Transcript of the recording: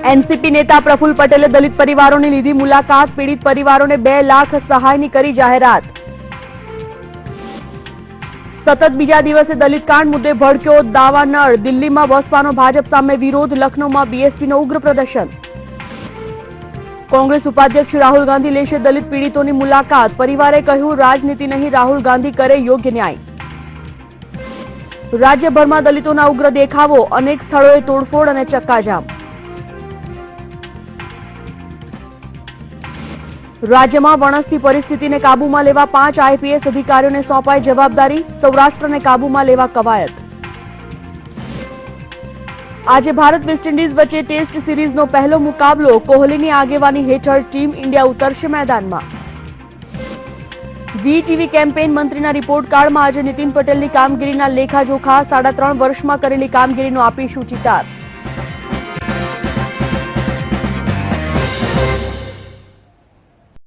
NCP नेता प्रफुल्ल पटेले दलित परिवारों लीधी मुलाकात। पीड़ित परिवारों ने 2 लाख सहायनी करी जाहेरात। सतत बीजा दिवसे दलित कांड मुद्दे भड़क्यो दावानળ। दिल्हीमां बसपानो भाजप सामे विरोध। लखनऊमां बीएसपीनो उग्र प्रदर्शन। कांग्रेस उपाध्यक्ष राहुल गांधी लेशे दलित पीड़ितोनी मुलाकात। परिवारे कह्युं राजनीति नहीं, राहुल गांधी करे योग्य न्याय। राज्यभરમાં દલિતોના ઉગ્ર દેખાવો। અનેક સ્થળોએ તોડફોડ અને ચક્કાજામ। રાજ્યમાં વણસતી પરિસ્થિતિને કાબૂમાં લેવા 5 આઈપીએસ અધિકારીઓને સોંપાઈ જવાબદારી। સૌરાષ્ટ્રને કાબૂમાં લેવા કવાયત। આજે ભારત વેસ્ટ ઇન્ડિઝ વચ્ચે ટેસ્ટ સિરીઝનો પહેલો મુકાબલો। કોહલીની આગેવાની હેઠળ ટીમ ઇન્ડિયા ઉતરશે મેદાનમાં। વીટીવી કેમ્પેઇન મંત્રીના રિપોર્ટ કાર્ડમાં આજે નીતિન પટેલની કામગીરીના લેખાજોખા। 3.5 વર્ષમાં કરેલી કામગીરીનો આપીશું ચિતાર।